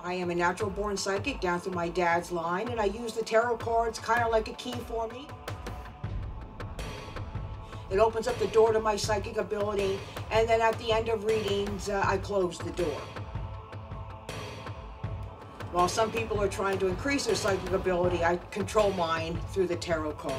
I am a natural born psychic down through my dad's line, and I use the tarot cards kind of like a key for me. It opens up the door to my psychic ability, and then at the end of readings, I close the door. While some people are trying to increase their psychic ability, I control mine through the tarot cards.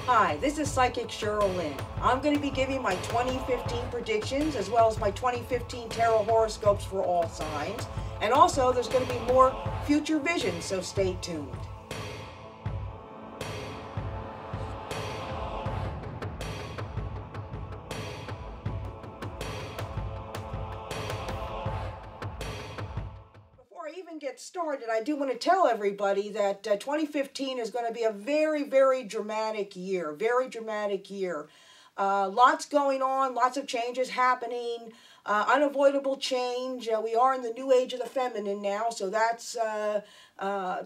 Hi, this is Psychic Cheryl Lynn. I'm going to be giving my 2015 predictions as well as my 2015 tarot horoscopes for all signs. And also, there's going to be more future visions, so stay tuned. Before I even get started, I do want to tell everybody that 2015 is going to be a very, very dramatic year. Very dramatic year. Lots going on, lots of changes happening, unavoidable change. We are in the new age of the feminine now, so that's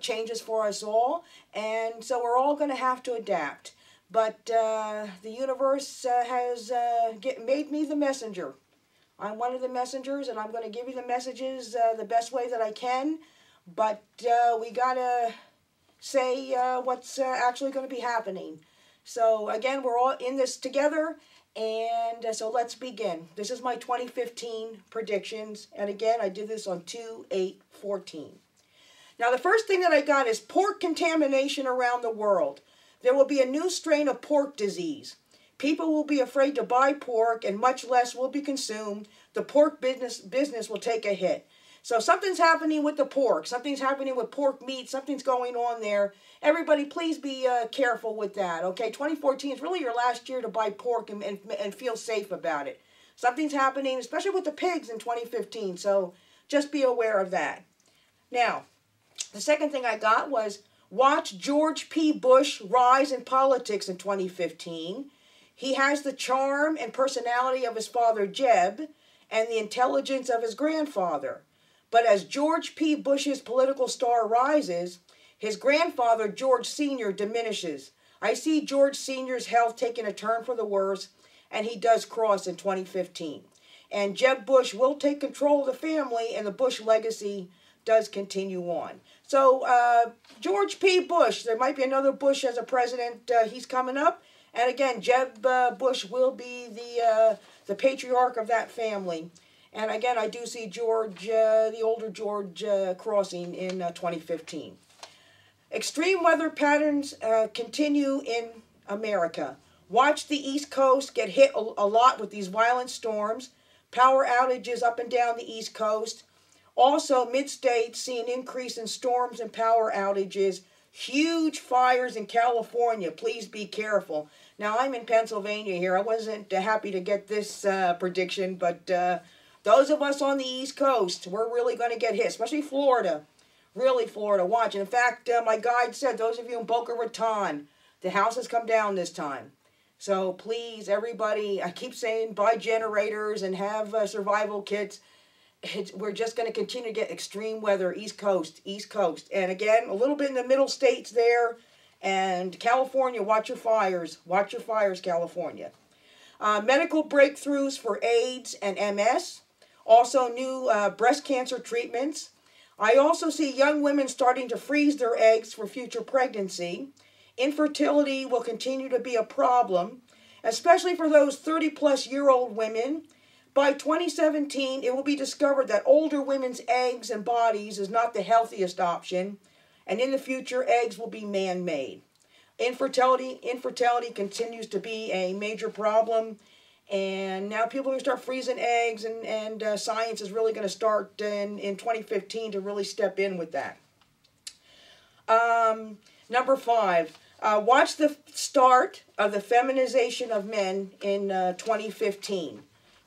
changes for us all. And so we're all going to have to adapt. But the universe has made me the messenger. I'm one of the messengers, and I'm going to give you the messages the best way that I can. But we got to say what's actually going to be happening. So again, we're all in this together, and so let's begin. This is my 2015 predictions, and again, I did this on 2/8/14. Now, the first thing that I got is pork contamination around the world. There will be a new strain of pork disease. People will be afraid to buy pork, and much less will be consumed. The pork business will take a hit. So something's happening with the pork. Something's happening with pork meat. Something's going on there. Everybody, please be careful with that, okay? 2014 is really your last year to buy pork and feel safe about it. Something's happening, especially with the pigs in 2015, so just be aware of that. Now, the second thing I got was watch George P. Bush rise in politics in 2015. He has the charm and personality of his father, Jeb, and the intelligence of his grandfather. But as George P. Bush's political star rises, his grandfather, George Sr., diminishes. I see George Sr.'s health taking a turn for the worse, and he does cross in 2015. And Jeb Bush will take control of the family, and the Bush legacy does continue on. So George P. Bush, there might be another Bush as a president. He's coming up. And again, Jeb Bush will be the patriarch of that family. And again, I do see George, the older George, crossing in 2015. Extreme weather patterns continue in America. Watch the East Coast get hit a lot with these violent storms. Power outages up and down the East Coast. Also, mid-state see an increase in storms and power outages. Huge fires in California. Please be careful. Now, I'm in Pennsylvania here. I wasn't happy to get this prediction, but those of us on the East Coast, we're really going to get hit, especially Florida. Really, Florida. Watch. And in fact, my guide said, those of you in Boca Raton, the house has come down this time. So please, everybody, I keep saying buy generators and have survival kits. We're just going to continue to get extreme weather, East Coast, East Coast. And again, a little bit in the middle states there. And California, watch your fires. Watch your fires, California. Medical breakthroughs for AIDS and MS. Also new breast cancer treatments. I also see young women starting to freeze their eggs for future pregnancy. Infertility will continue to be a problem, especially for those 30-plus-year-old women. By 2017, it will be discovered that older women's eggs and bodies is not the healthiest option, and in the future, eggs will be man-made. Infertility continues to be a major problem, and now people are going to start freezing eggs, and science is really going to start in 2015 to really step in with that. Number 5, watch the start of the feminization of men in 2015.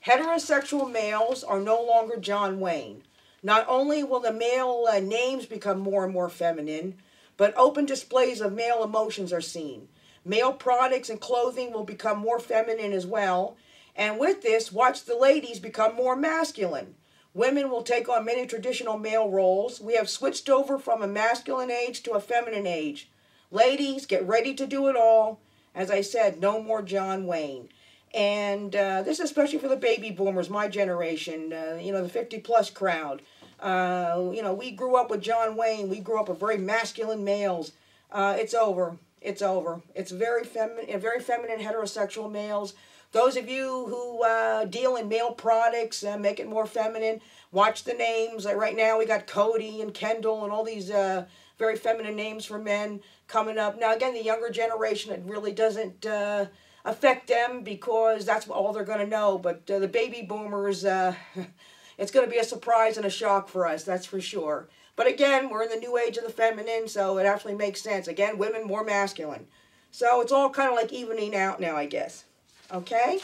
Heterosexual males are no longer John Wayne. Not only will the male names become more and more feminine, but open displays of male emotions are seen. Male products and clothing will become more feminine as well. And with this, watch the ladies become more masculine. Women will take on many traditional male roles. We have switched over from a masculine age to a feminine age. Ladies, get ready to do it all. As I said, no more John Wayne. And this is especially for the baby boomers, my generation, you know, the 50-plus crowd. You know, we grew up with John Wayne. We grew up with very masculine males. It's over. It's over. It's very feminine heterosexual males. Those of you who deal in male products, make it more feminine. Watch the names. Right now we got Cody and Kendall and all these very feminine names for men coming up. Now again, the younger generation, it really doesn't affect them because that's all they're going to know. But the baby boomers, it's going to be a surprise and a shock for us, that's for sure. But again, we're in the new age of the feminine, so it actually makes sense. Again, women more masculine. So it's all kind of like evening out now, I guess. Okay?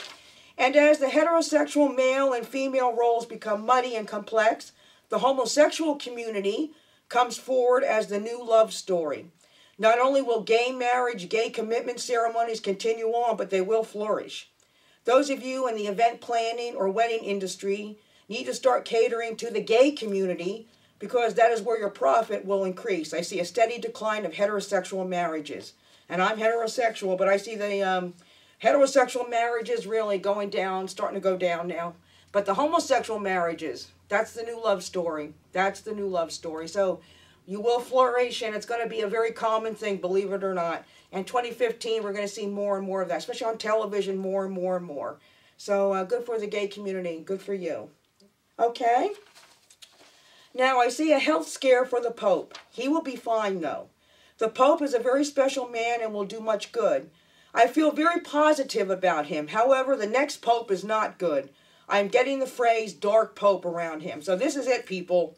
And as the heterosexual male and female roles become muddy and complex, the homosexual community comes forward as the new love story. Not only will gay marriage, gay commitment ceremonies continue on, but they will flourish. Those of you in the event planning or wedding industry need to start catering to the gay community because that is where your profit will increase. I see a steady decline of heterosexual marriages. And I'm heterosexual, but I see the heterosexual marriages really going down, starting to go down now. But the homosexual marriages, that's the new love story. That's the new love story. So you will flourish, and it's going to be a very common thing, believe it or not. And 2015, we're going to see more and more of that, especially on television, more and more and more. So good for the gay community. Good for you. Okay? Now, I see a health scare for the Pope. He will be fine, though. The Pope is a very special man and will do much good. I feel very positive about him. However, the next Pope is not good. I'm getting the phrase dark Pope around him. So this is it, people.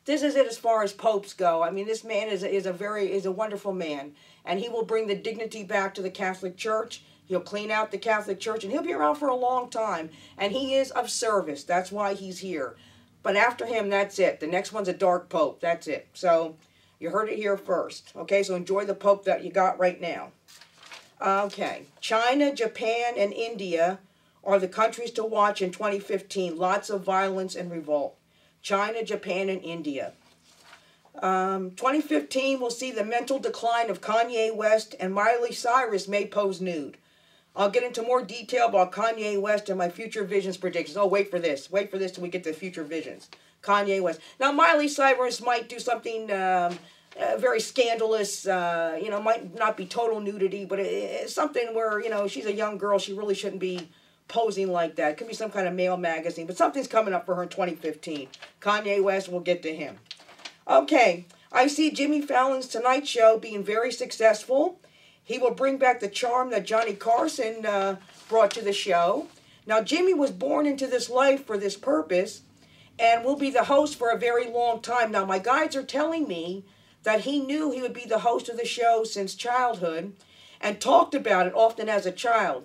This is it as far as popes go. I mean, this man is a wonderful man, and he will bring the dignity back to the Catholic Church. He'll clean out the Catholic Church, and he'll be around for a long time. And he is of service. That's why he's here. But after him, that's it. The next one's a dark Pope. That's it. So you heard it here first. Okay, so enjoy the Pope that you got right now. Okay, China, Japan, and India are the countries to watch in 2015. Lots of violence and revolt. China, Japan, and India. 2015 will see the mental decline of Kanye West, and Miley Cyrus may pose nude. I'll get into more detail about Kanye West and my future visions predictions. Oh, wait for this. Wait for this till we get to future visions. Kanye West. Now, Miley Cyrus might do something very scandalous, you know, might not be total nudity, but it's something where, you know, she's a young girl. She really shouldn't be posing like that. It could be some kind of male magazine, but something's coming up for her in 2015. Kanye West, we'll get to him. Okay, I see Jimmy Fallon's Tonight Show being very successful. He will bring back the charm that Johnny Carson brought to the show. Now, Jimmy was born into this life for this purpose and will be the host for a very long time. Now, my guides are telling me that he knew he would be the host of the show since childhood and talked about it often as a child.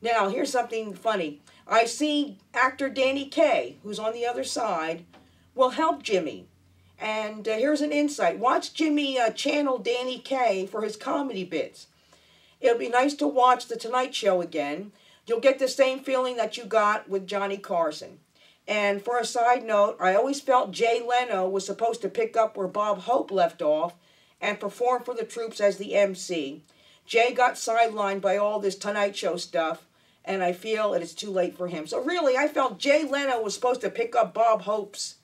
Now, here's something funny. I see actor Danny Kaye, who's on the other side, will help Jimmy. And here's an insight. Watch Jimmy channel Danny Kaye for his comedy bits. It'll be nice to watch The Tonight Show again. You'll get the same feeling that you got with Johnny Carson. And for a side note, I always felt Jay Leno was supposed to pick up where Bob Hope left off and perform for the troops as the MC. Jay got sidelined by all this Tonight Show stuff, and I feel it is too late for him. So really, I felt Jay Leno was supposed to pick up Bob Hope's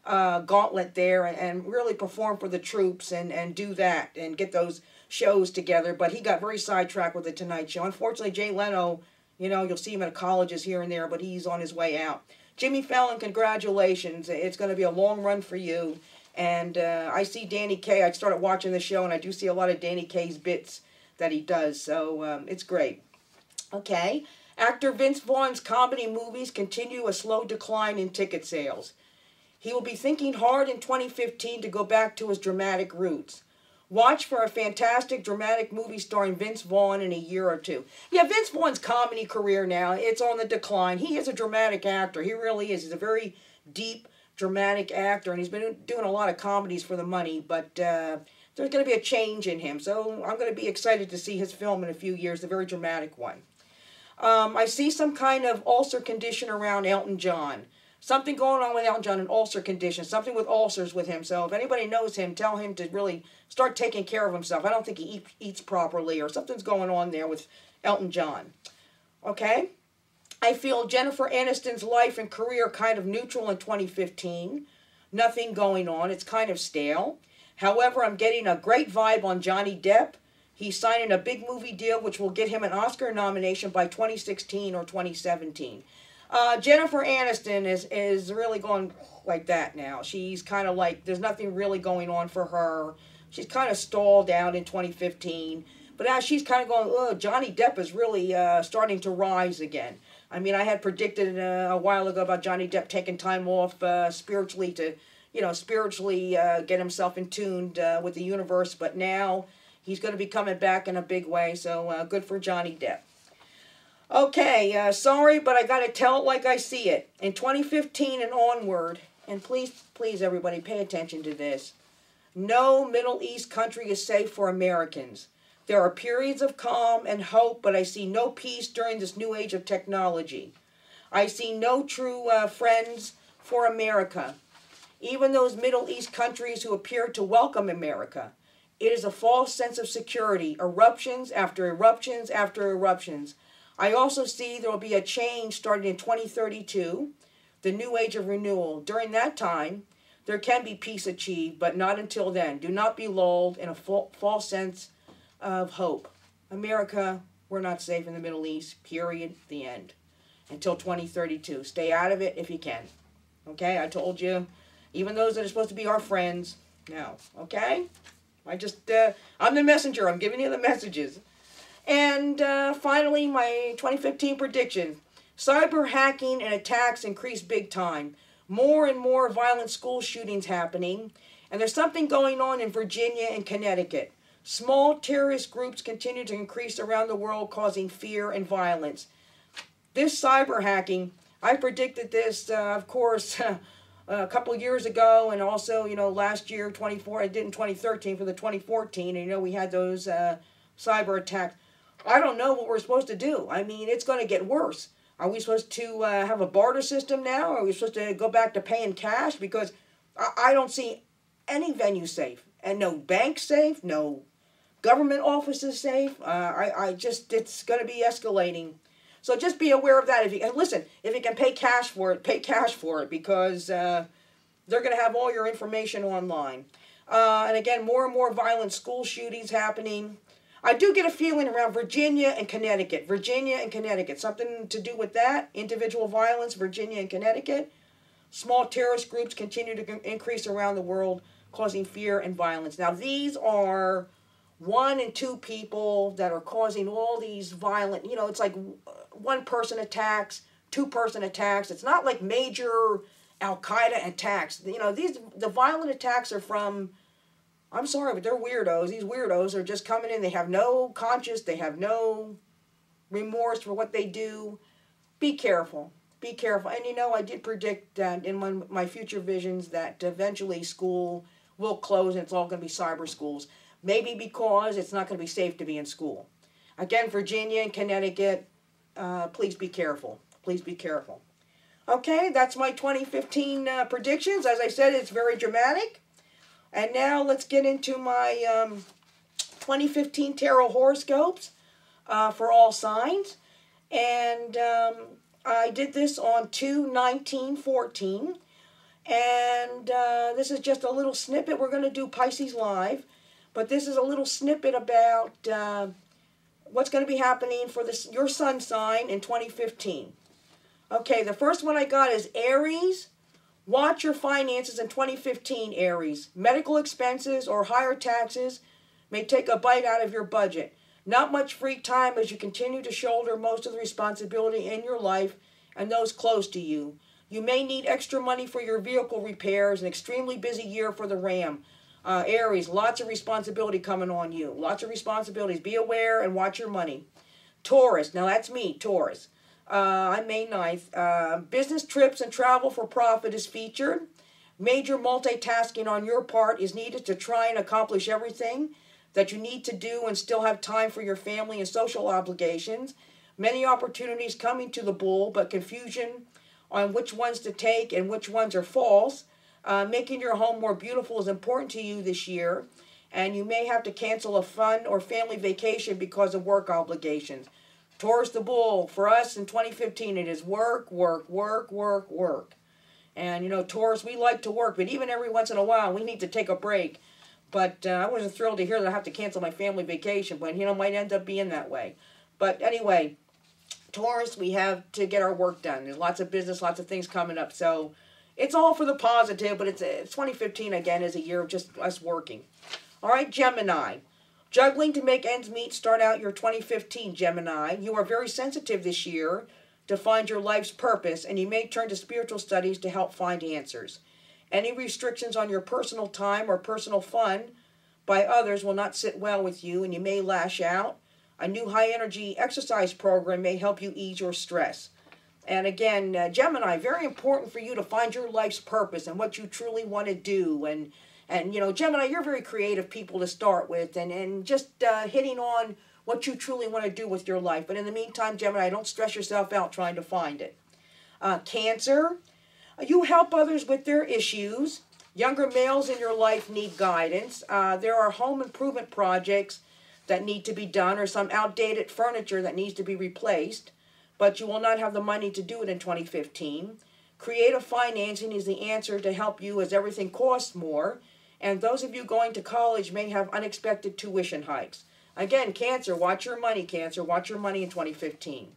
gauntlet there and really perform for the troops and do that and get those shows together. But he got very sidetracked with the Tonight Show. Unfortunately, Jay Leno, you know, you'll see him at colleges here and there, but he's on his way out. Jimmy Fallon, congratulations. It's going to be a long run for you. And I see Danny Kaye. I started watching the show, and I do see a lot of Danny Kaye's bits that he does. So it's great. Okay. Actor Vince Vaughn's comedy movies continue a slow decline in ticket sales. He will be thinking hard in 2015 to go back to his dramatic roots. Watch for a fantastic dramatic movie starring Vince Vaughn in a year or two. Yeah, Vince Vaughn's comedy career now, it's on the decline. He is a dramatic actor. He really is. He's a very deep, dramatic actor, and he's been doing a lot of comedies for the money, but there's going to be a change in him. So I'm going to be excited to see his film in a few years, a very dramatic one. I see some kind of ulcer condition around Elton John. Something going on with Elton John, an ulcer condition, something with ulcers with him. So if anybody knows him, tell him to really start taking care of himself. I don't think he eats properly or something's going on there with Elton John. Okay? I feel Jennifer Aniston's life and career kind of neutral in 2015. Nothing going on. It's kind of stale. However, I'm getting a great vibe on Johnny Depp. He's signing a big movie deal which will get him an Oscar nomination by 2016 or 2017. Jennifer Aniston is really going like that now. She's kind of like, there's nothing really going on for her. She's kind of stalled out in 2015. But now she's kind of going, oh, Johnny Depp is really starting to rise again. I mean, I had predicted a while ago about Johnny Depp taking time off spiritually to, spiritually get himself in tuned with the universe. But now he's going to be coming back in a big way. So good for Johnny Depp. Okay, sorry, but I got to tell it like I see it. In 2015 and onward, and please, please, everybody, pay attention to this. No Middle East country is safe for Americans. There are periods of calm and hope, but I see no peace during this new age of technology. I see no true friends for America. Even those Middle East countries who appear to welcome America. It is a false sense of security, eruptions after eruptions after eruptions. I also see there will be a change starting in 2032, the new age of renewal. During that time, there can be peace achieved, but not until then. Do not be lulled in a false sense of hope. America, we're not safe in the Middle East, period, the end. Until 2032. Stay out of it if you can. Okay, I told you, even those that are supposed to be our friends, no, okay? I'm the messenger, I'm giving you the messages. And finally, my 2015 prediction. Cyber hacking and attacks increase big time. More and more violent school shootings happening. And there's something going on in Virginia and Connecticut. Small terrorist groups continue to increase around the world, causing fear and violence. This cyber hacking, I predicted this, of course, a couple years ago, and also, last year, I did in 2013 for the 2014, and, we had those cyber attacks. I don't know what we're supposed to do. I mean, it's going to get worse. Are we supposed to have a barter system now? Are we supposed to go back to paying cash? Because I don't see any venue safe, and no bank safe, no government offices safe. It's going to be escalating. So just be aware of that. If you can pay cash for it, pay cash for it, because they're going to have all your information online. And again, more and more violent school shootings happening. I do get a feeling around Virginia and Connecticut. Something to do with that. Individual violence, Virginia and Connecticut. Small terrorist groups continue to increase around the world, causing fear and violence. Now, these are 1 and 2 people that are causing all these violent, it's like 1-person attacks, 2-person attacks. It's not like major Al-Qaeda attacks. The violent attacks are from, I'm sorry, but they're weirdos. These weirdos are just coming in. They have no conscience. They have no remorse for what they do. Be careful. Be careful. And I did predict that in my future visions that eventually school will close and it's all going to be cyber schools. Maybe because it's not going to be safe to be in school. Again, Virginia and Connecticut, please be careful. Please be careful. Okay, that's my 2015 predictions. As I said, it's very dramatic. And now let's get into my 2015 tarot horoscopes for all signs. And I did this on 2/19/14. And this is just a little snippet. We're going to do Pisces Live. But this is a little snippet about what's going to be happening for your sun sign in 2015. Okay, the first one I got is Aries. Watch your finances in 2015, Aries. Medical expenses or higher taxes may take a bite out of your budget. Not much free time as you continue to shoulder most of the responsibility in your life and those close to you. You may need extra money for your vehicle repairs. An extremely busy year for the Ram. Aries, lots of responsibility coming on you. Lots of responsibilities. Be aware and watch your money. Taurus, now that's me, Taurus. On May 9th, business trips and travel for profit is featured. Major multitasking on your part is needed to try and accomplish everything that you need to do and still have time for your family and social obligations. Many opportunities coming to the bull, but confusion on which ones to take and which ones are false. Making your home more beautiful is important to you this year, and you may have to cancel a fun or family vacation because of work obligations. Taurus the Bull, for us in 2015, it is work, work, work, work, work. And, you know, Taurus, we like to work, but even every once in a while, we need to take a break. But I wasn't thrilled to hear that I have to cancel my family vacation, but, you know, it might end up being that way. But anyway, Taurus, we have to get our work done. There's lots of business, lots of things coming up. So it's all for the positive, but it's 2015, again, is a year of just us working. All right, Gemini. Juggling to make ends meet, start out your 2015, Gemini. You are very sensitive this year to find your life's purpose, and you may turn to spiritual studies to help find answers. Any restrictions on your personal time or personal fun by others will not sit well with you, and you may lash out. A new high-energy exercise program may help you ease your stress. And again, Gemini, very important for you to find your life's purpose and what you truly want to do. And you know, Gemini, you're very creative people to start with, and just hitting on what you truly want to do with your life. But in the meantime, Gemini, don't stress yourself out trying to find it. Cancer, you help others with their issues. Younger males in your life need guidance. There are home improvement projects that need to be done, or some outdated furniture that needs to be replaced, but you will not have the money to do it in 2015. Creative financing is the answer to help you, as everything costs more, and those of you going to college may have unexpected tuition hikes. Again, Cancer, watch your money, Cancer. Watch your money in 2015.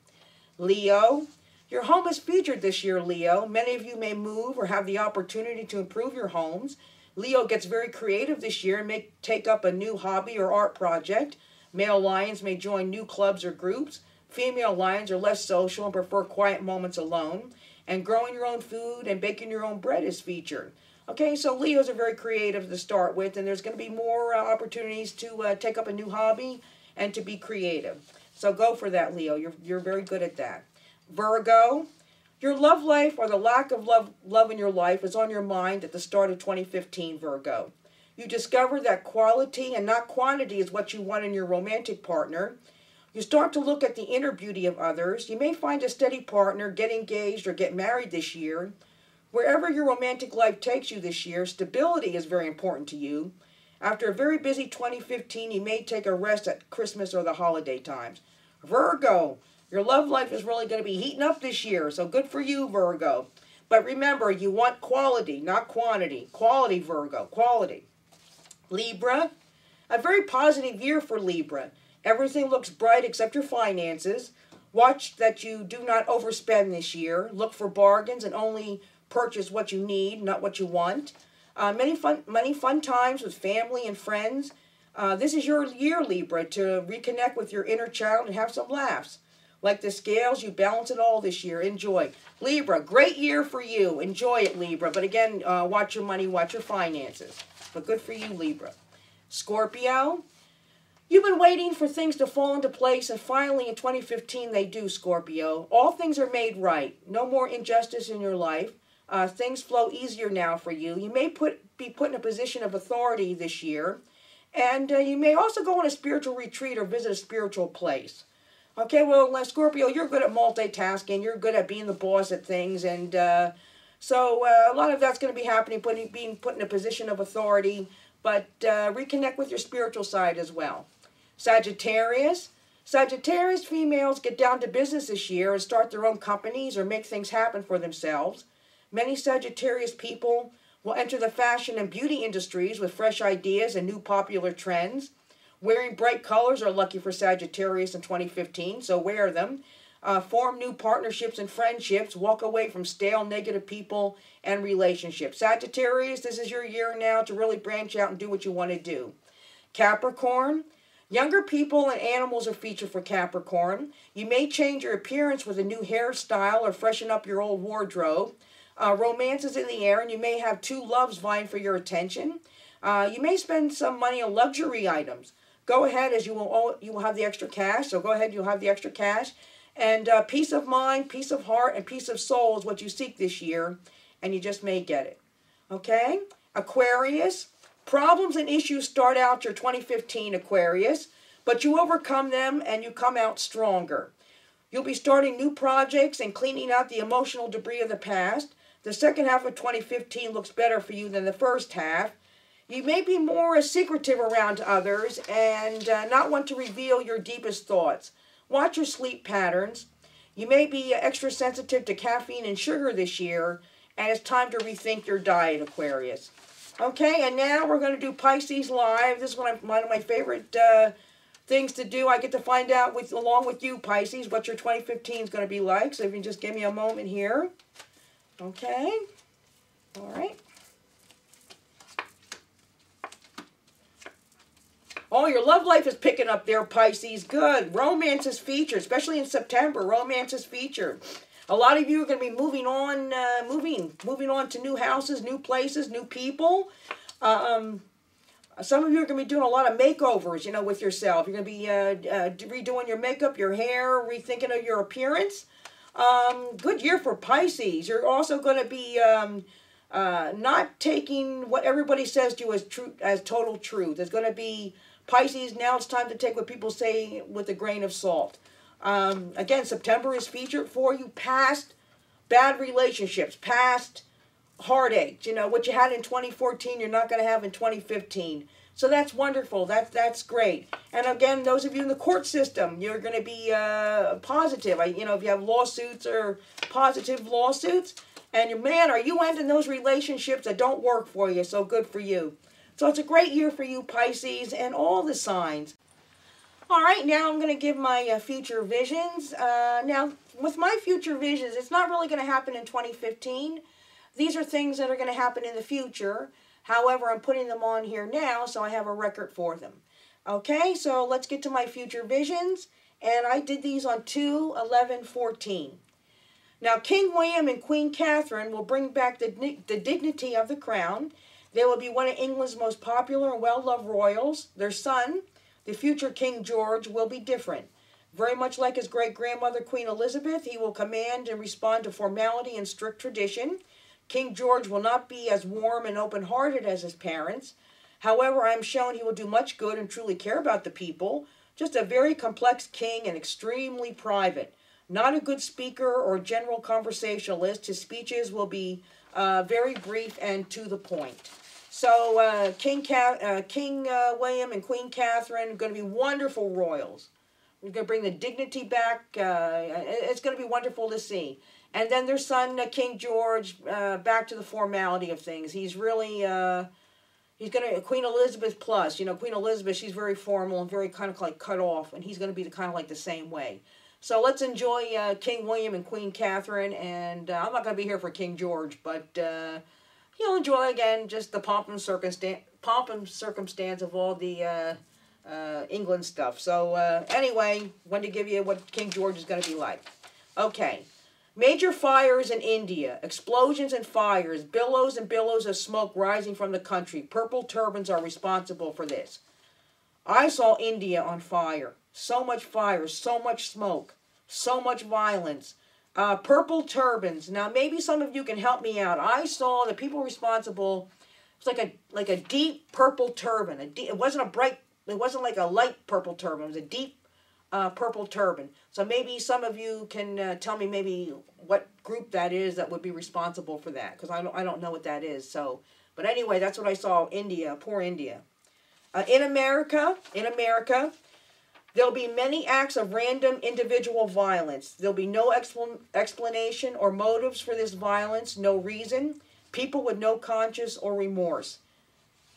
Leo, your home is featured this year, Leo. Many of you may move or have the opportunity to improve your homes. Leo gets very creative this year and may take up a new hobby or art project. Male lions may join new clubs or groups. Female lions are less social and prefer quiet moments alone. And growing your own food and baking your own bread is featured. Okay, so Leos are very creative to start with, and there's going to be more opportunities to take up a new hobby and to be creative. So go for that, Leo. You're very good at that. Virgo, your love life, or the lack of love in your life, is on your mind at the start of 2015, Virgo. You discover that quality and not quantity is what you want in your romantic partner. You start to look at the inner beauty of others. You may find a steady partner, get engaged, or get married this year. Wherever your romantic life takes you this year, stability is very important to you. After a very busy 2015, you may take a rest at Christmas or the holiday times. Virgo, your love life is really going to be heating up this year, so good for you, Virgo. But remember, you want quality, not quantity. Quality, Virgo, quality. Libra, a very positive year for Libra. Everything looks bright except your finances. Watch that you do not overspend this year. Look for bargains and only purchase what you need, not what you want. Many fun times with family and friends. This is your year, Libra, to reconnect with your inner child and have some laughs. Like the scales, you balance it all this year. Enjoy. Libra, great year for you. Enjoy it, Libra. But again, watch your money, watch your finances. But good for you, Libra. Scorpio, you've been waiting for things to fall into place, and finally in 2015 they do, Scorpio. All things are made right. No more injustice in your life. Things flow easier now for you. You may be put in a position of authority this year. And you may also go on a spiritual retreat or visit a spiritual place. Okay, well, Scorpio, you're good at multitasking. You're good at being the boss at things. And so a lot of that's going to be happening, being put in a position of authority. But reconnect with your spiritual side as well. Sagittarius. Sagittarius females get down to business this year and start their own companies or make things happen for themselves. Many Sagittarius people will enter the fashion and beauty industries with fresh ideas and new popular trends. Wearing bright colors are lucky for Sagittarius in 2015, so wear them. Form new partnerships and friendships. Walk away from stale, negative people and relationships. Sagittarius, this is your year now to really branch out and do what you want to do. Capricorn, younger people and animals are featured for Capricorn. You may change your appearance with a new hairstyle or freshen up your old wardrobe. Romance is in the air, and you may have two loves vying for your attention. You may spend some money on luxury items. Go ahead, as you will have the extra cash, so go ahead, you'll have the extra cash. And peace of mind, peace of heart, and peace of soul is what you seek this year, and you just may get it. Okay? Aquarius, problems and issues start out your 2015, Aquarius, but you overcome them and you come out stronger. You'll be starting new projects and cleaning out the emotional debris of the past. The second half of 2015 looks better for you than the first half. You may be more secretive around others and not want to reveal your deepest thoughts. Watch your sleep patterns. You may be extra sensitive to caffeine and sugar this year, and it's time to rethink your diet, Aquarius. Okay, and now we're going to do Pisces Live. This is one of my favorite things to do. I get to find out, along with you, Pisces, what your 2015 is going to be like. So if you can just give me a moment here. Okay. All right. Oh, your love life is picking up there, Pisces. Good. Romance is featured, especially in September. Romance is featured. A lot of you are going to be moving on to new houses, new places, new people. Some of you are going to be doing a lot of makeovers, you know, with yourself. You're going to be redoing your makeup, your hair, rethinking of your appearance. Good year for Pisces. You're also going to be not taking what everybody says to you as total truth. It's going to be Pisces. Now it's time to take what people say with a grain of salt. Again, September is featured for you. Past bad relationships, past heartaches. You know, what you had in 2014, you're not going to have in 2015. So that's wonderful. That's great. And again, those of you in the court system, you're going to be positive. You know, if you have lawsuits or positive lawsuits, and man, are you ending those relationships that don't work for you? So good for you. So it's a great year for you, Pisces, and all the signs. All right, now I'm going to give my future visions. Now, with my future visions, it's not really going to happen in 2015. These are things that are going to happen in the future. However, I'm putting them on here now, so I have a record for them. Okay, so let's get to my future visions. And I did these on 2/11/14. Now, King William and Queen Catherine will bring back the dignity of the crown. They will be one of England's most popular and well-loved royals. Their son, the future King George, will be different. Very much like his great-grandmother, Queen Elizabeth, he will command and respond to formality and strict tradition. King George will not be as warm and open-hearted as his parents. However, I am shown he will do much good and truly care about the people. Just a very complex king and extremely private. Not a good speaker or general conversationalist. His speeches will be very brief and to the point. So King William and Queen Catherine are going to be wonderful royals. We're going to bring the dignity back. It's going to be wonderful to see. And then their son, King George, back to the formality of things. He's really, he's going to, Queen Elizabeth plus. You know, Queen Elizabeth, she's very formal and very kind of like cut off. And he's going to be kind of like the same way. So let's enjoy King William and Queen Catherine. And I'm not going to be here for King George, but you'll enjoy, again, just the pomp and circumstance of all the England stuff. So anyway, wanted to give you what King George is going to be like. Okay. Major fires in India. Explosions and fires. Billows and billows of smoke rising from the country. Purple turbans are responsible for this. I saw India on fire. So much fire. So much smoke. So much violence. Purple turbans. Now, maybe some of you can help me out. I saw the people responsible. It was like a deep purple turban. It wasn't a bright. It wasn't like a light purple turban. It was a deep purple turban. So maybe some of you can tell me maybe what group that is that would be responsible for that, because I don't know what that is. So, but anyway, that's what I saw. India, poor India. In America, there'll be many acts of random individual violence. There'll be no explanation or motives for this violence, no reason. People with no conscience or remorse.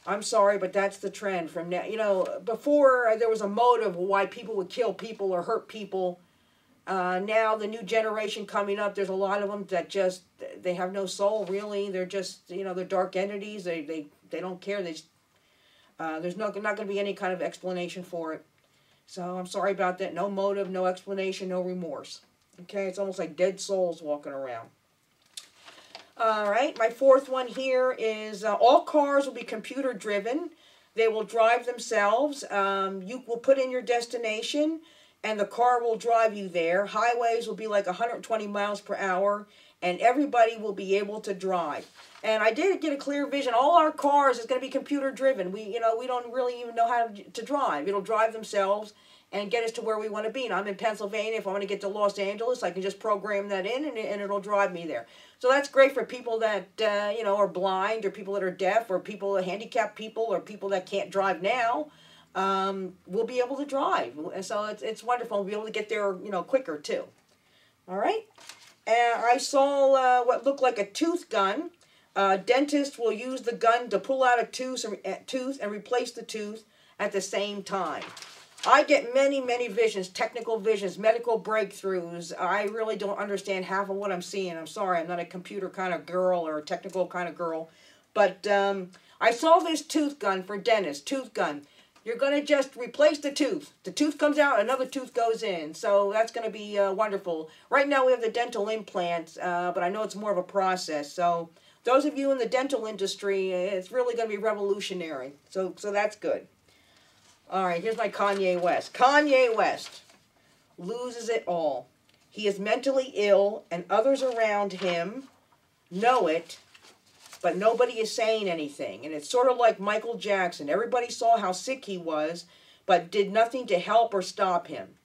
I'm sorry, but that's the trend from now. You know, before there was a motive why people would kill people or hurt people. Now the new generation coming up, there's a lot of them that just, they have no soul, really. They're just, you know, they're dark entities. They don't care. There's not going to be any kind of explanation for it. So I'm sorry about that. No motive, no explanation, no remorse. Okay, it's almost like dead souls walking around. All right, my fourth one here is all cars will be computer driven. They will drive themselves. You will put in your destination and the car will drive you there. Highways will be like 120 miles per hour and everybody will be able to drive. And I did get a clear vision. All our cars is going to be computer driven. We don't really even know how to drive. It'll drive themselves and get us to where we want to be. And I'm in Pennsylvania. If I want to get to Los Angeles, I can just program that in and it'll drive me there. So that's great for people that, are blind or people that are deaf or handicapped people or people that can't drive now. we'll be able to drive. So it's wonderful. We'll be able to get there, quicker too. All right. And I saw what looked like a tooth gun. Dentists will use the gun to pull out a tooth and replace the tooth at the same time. I get many, many visions, technical visions, medical breakthroughs. I really don't understand half of what I'm seeing. I'm sorry, I'm not a computer kind of girl or a technical kind of girl. But I saw this tooth gun for dentists, tooth gun. You're going to just replace the tooth. The tooth comes out, another tooth goes in. So that's going to be wonderful. Right now we have the dental implants, but I know it's more of a process. So those of you in the dental industry, it's really going to be revolutionary. So that's good. All right, here's my Kanye West. Kanye West loses it all. He is mentally ill, and others around him know it, but nobody is saying anything. And it's sort of like Michael Jackson. Everybody saw how sick he was, but did nothing to help or stop him.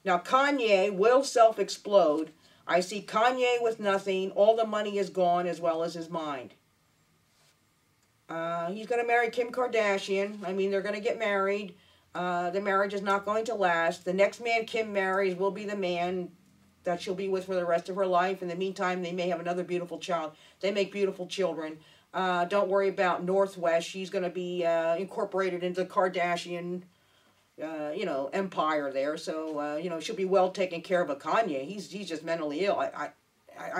Now, Kanye will self-explode. I see Kanye with nothing. All the money is gone, as well as his mind. He's going to marry Kim Kardashian. I mean, they're going to get married. The marriage is not going to last. The next man Kim marries will be the man that she'll be with for the rest of her life. In the meantime, they may have another beautiful child. They make beautiful children. Don't worry about Northwest. She's going to be incorporated into the Kardashian, empire there. So, she'll be well taken care of. But Kanye, he's just mentally ill. I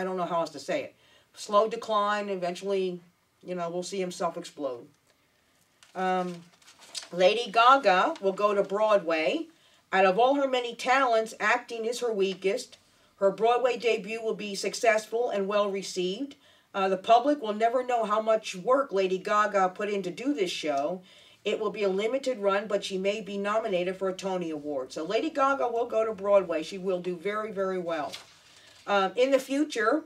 don't know how else to say it. Slow decline. Eventually, we'll see him self-explode. Lady Gaga will go to Broadway. Out of all her many talents, acting is her weakest. Her Broadway debut will be successful and well received. The public will never know how much work Lady Gaga put in to do this show. It will be a limited run, but she may be nominated for a Tony Award. So Lady Gaga will go to Broadway. She will do very, very well. In the future,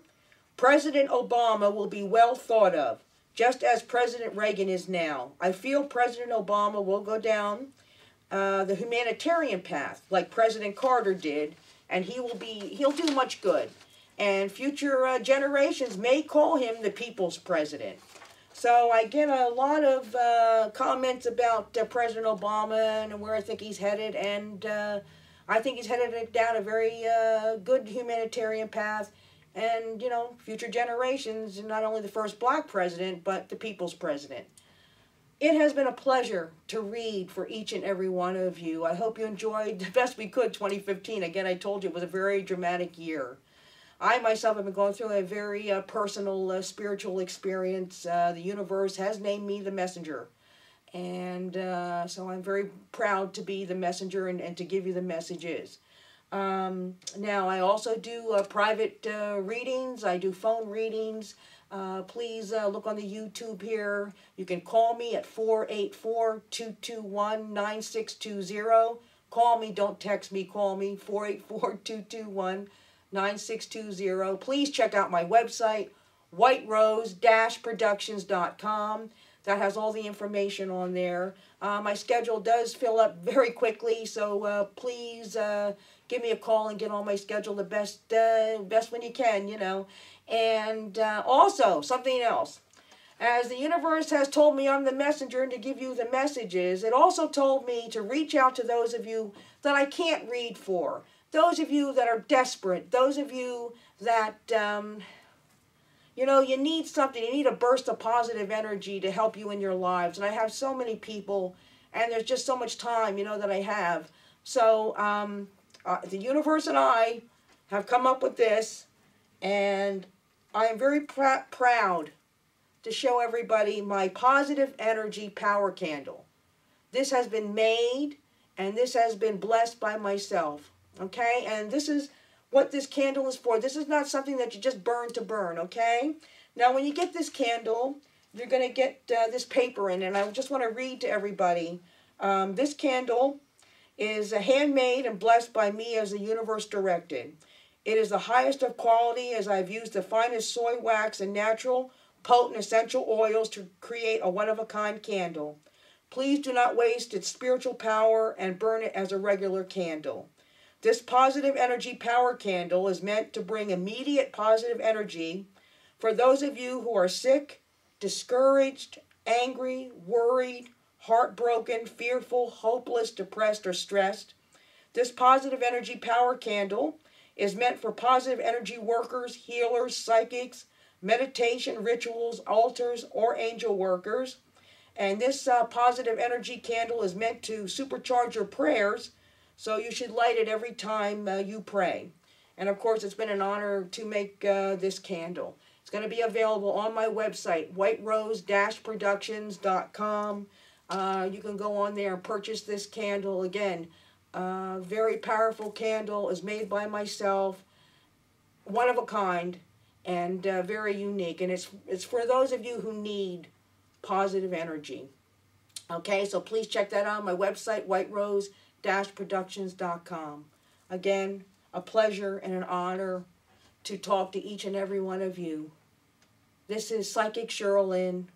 President Obama will be well thought of, just as President Reagan is now. I feel President Obama will go down the humanitarian path, like President Carter did, and he'll do much good. And future generations may call him the people's president. So I get a lot of comments about President Obama and where I think he's headed, and I think he's headed down a very good humanitarian path. And, future generations, not only the first black president, but the people's president. It has been a pleasure to read for each and every one of you. I hope you enjoyed the best we could 2015. Again, I told you it was a very dramatic year. I myself have been going through a very personal spiritual experience. The universe has named me the messenger. And so I'm very proud to be the messenger and to give you the messages. Now, I also do private readings. I do phone readings. Please look on the YouTube here. You can call me at 484-221-9620. Call me, don't text me, call me, 484-221-9620. Please check out my website, whiterose-productions.com. That has all the information on there. My schedule does fill up very quickly, so please give me a call and get on my schedule the best when you can, And also, something else. As the universe has told me I'm the messenger and to give you the messages, it also told me to reach out to those of you that I can't read for. Those of you that are desperate. Those of you that, you need something. You need a burst of positive energy to help you in your lives. And I have so many people, and there's just so much time, that I have. So, the universe and I have come up with this, and I am very proud to show everybody my positive energy power candle. This has been made, and this has been blessed by myself, okay? And this is what this candle is for. This is not something that you just burn to burn, okay? Now, when you get this candle, you're going to get this paper in, and I just want to read to everybody. This candle is handmade and blessed by me as the universe directed. It is the highest of quality, as I've used the finest soy wax and natural, potent essential oils to create a one-of-a-kind candle. Please do not waste its spiritual power and burn it as a regular candle. This positive energy power candle is meant to bring immediate positive energy for those of you who are sick, discouraged, angry, worried, heartbroken, fearful, hopeless, depressed, or stressed. This positive energy power candle is meant for positive energy workers, healers, psychics, meditation, rituals, altars, or angel workers. And this positive energy candle is meant to supercharge your prayers, so you should light it every time you pray. And of course, it's been an honor to make this candle. It's going to be available on my website, whiterose-productions.com. You can go on there and purchase this candle. Again, very powerful candle, is made by myself, one of a kind, and very unique. And it's for those of you who need positive energy. Okay, so please check that out on my website, whiterose-productions.com. Again, a pleasure and an honor to talk to each and every one of you. This is Psychic Cheryl Lynn,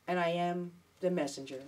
and I am the messenger.